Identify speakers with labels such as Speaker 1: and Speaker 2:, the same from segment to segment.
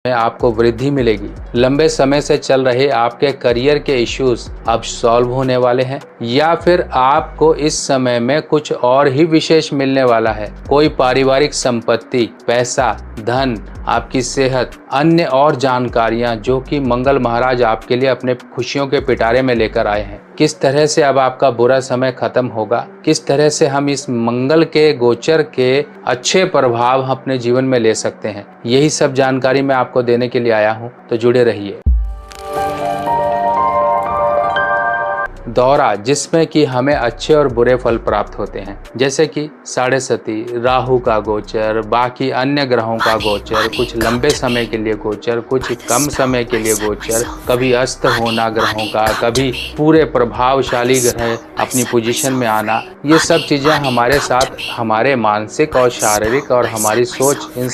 Speaker 1: में आपको वृद्धि मिलेगी। लंबे समय से चल रहे आपके करियर के इश्यूज अब सॉल्व होने वाले हैं, या फिर आपको इस समय में कुछ और ही विशेष मिलने वाला है। कोई पारिवारिक संपत्ति, पैसा, धन, आपकी सेहत, अन्य और जानकारियां जो कि मंगल महाराज आपके लिए अपने खुशियों के पिटारे में लेकर आए हैं। किस तरह से अब आपका बुरा समय खत्म होगा, किस तरह से हम इस मंगल के गोचर के अच्छे प्रभाव अपने जीवन में ले सकते हैं, यही सब जानकारी मैं आपको देने के लिए आया हूं, तो जुड़े रहिए। दौरा जिसमें कि हमें अच्छे और बुरे फल प्राप्त होते हैं, जैसे कि साढ़े सती, राहु का गोचर, बाकी अन्य ग्रहों का गोचर, कुछ लंबे समय के लिए गोचर, कुछ कम समय के लिए गोचर, कभी अस्त होना ग्रहों का, कभी पूरे प्रभावशाली ग्रह अपनी पोजीशन में आना, ये सब चीजें हमारे साथ हमारे मानसिक और शारीरिक और हमारी सोच इन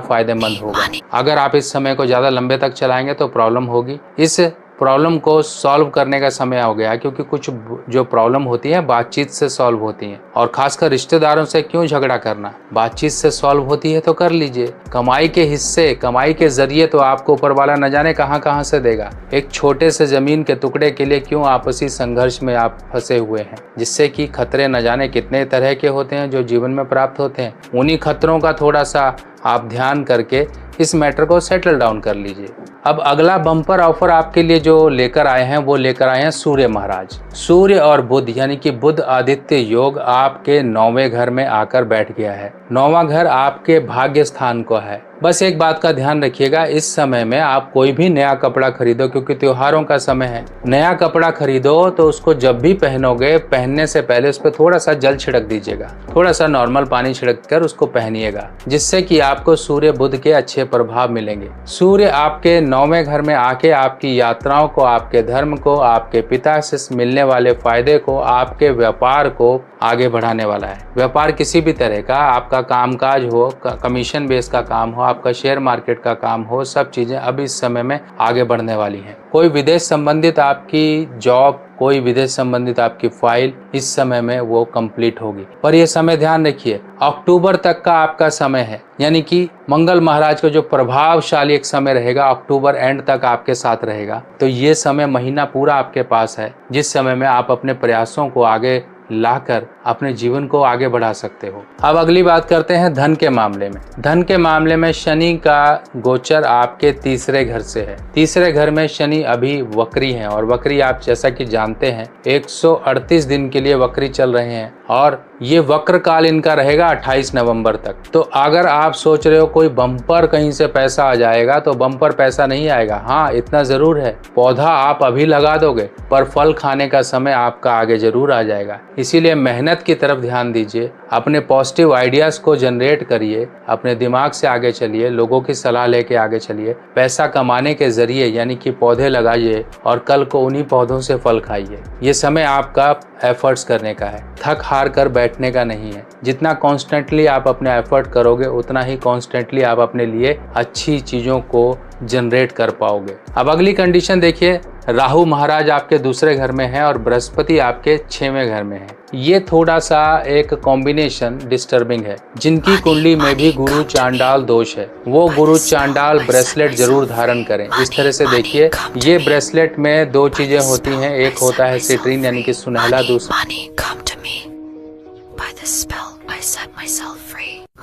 Speaker 1: फायदेमंद होगा। अगर आप इस समय को ज्यादा लंबे तक चलाएंगे तो प्रॉब्लम होगी। इस प्रॉब्लम को सॉल्व करने का समय हो गया, क्योंकि कुछ जो प्रॉब्लम होती है बातचीत से सॉल्व होती हैं, और खासकर रिश्तेदारों से क्यों झगड़ा करना, बातचीत से सॉल्व होती है तो कर लीजिए। कमाई के हिस्से, कमाई के जरिए तो आपको ऊपर वाला न जाने कहां से देगा। एक छोटे से जमीन के टुकड़े के लिए क्यों आपसी संघर्ष में आप फंसे हुए हैं, जिससे कि खतरे न जाने कितने तरह के होते हैं जो जीवन में प्राप्त होते हैं। उन्हीं खतरों का थोड़ा सा आप ध्यान करके इस मैटर को सेटल डाउन कर लीजिए। अब अगला बम्पर ऑफर आपके लिए जो लेकर आए हैं, वो लेकर आए हैं सूर्य महाराज। सूर्य और बुध यानी कि बुध आदित्य योग आपके 9वें घर में आकर बैठ गया है। 9वां घर आपके भाग्य स्थान को है। बस एक बात का ध्यान रखिएगा, इस समय में आप कोई भी नया कपड़ा खरीदो, क्योंकि त्योहारों का समय है, नया कपड़ा खरीदो तो उसको जब भी पहनोगे, पहनने से पहले उस पर थोड़ा सा जल छिड़क दीजिएगा, थोड़ा सा नॉर्मल पानी छिड़क कर उसको पहनिएगा, जिससे कि आपको सूर्य बुध के अच्छे प्रभाव मिलेंगे। सूर्य आपके 9वें घर में आके आपकी यात्राओं को, आपके धर्म को, आपके पिता से मिलने वाले फायदे को, आपके व्यापार को आगे बढ़ाने वाला है। व्यापार किसी भी तरह का, आपका कामकाज हो, कमीशन बेस का काम हो, आपका शेयर मार्केट का काम हो, सब चीजें अब इस समय में आगे बढ़ने वाली हैं। कोई विदेश संबंधित आपकी जॉब, कोई विदेश संबंधित आपकी फाइल इस समय में वो कंप्लीट होगी। पर ये समय ध्यान रखिए, अक्टूबर तक का आपका समय है, यानी कि मंगल महाराज का जो प्रभावशाली एक समय रहेगा, अक्टूबर एंड तक आपके साथ रहेगा। तो ये समय, महीना पूरा आपके पास है, जिस समय में आप अपने प्रयासों को आगे लाकर अपने जीवन को आगे बढ़ा सकते हो। अब अगली बात करते हैं धन के मामले में। धन के मामले में शनि का गोचर आपके 3रे घर से है। 3रे घर में शनि अभी वक्री हैं, और वक्री आप जैसा कि जानते हैं 138 दिन के लिए वक्री चल रहे हैं, और ये वक्र काल इनका रहेगा 28 नवंबर तक। तो अगर आप सोच रहे हो कोई बम्पर कहीं से पैसा आ जाएगा, तो बम्पर पैसा नहीं आएगा। हाँ, इतना जरूर है, पौधा आप अभी लगा दोगे पर फल खाने का समय आपका आगे जरूर आ जाएगा। इसीलिए मेहनत की तरफ ध्यान दीजिए, अपने पॉजिटिव आइडियाज को जनरेट करिए, अपने दिमाग से आगे चलिए, लोगों की सलाह लेके आगे चलिए, पैसा कमाने के जरिए यानी कि पौधे लगाइए और कल को उन्हीं पौधों से फल खाइए। ये समय आपका एफर्ट्स करने का है, थक हार कर बैठने का नहीं है। जितना कॉन्स्टेंटली आप अपने एफर्ट करोगे, उतना ही कॉन्स्टेंटली आप अपने लिए अच्छी चीजों को जनरेट कर पाओगे। अब अगली कंडीशन देखिए, राहु महाराज आपके 2रे घर में है और बृहस्पति आपके 6वें घर में है। ये थोड़ा सा एक कॉम्बिनेशन डिस्टर्बिंग है। जिनकी कुंडली में भी गुरु चांडाल दोष है, वो गुरु चांडाल ब्रेसलेट जरूर धारण करें। इस तरह से देखिए, ये ब्रेसलेट में 2 चीजें होती हैं, एक होता है सिट्रीन यानी कि सुनहला, दूसरा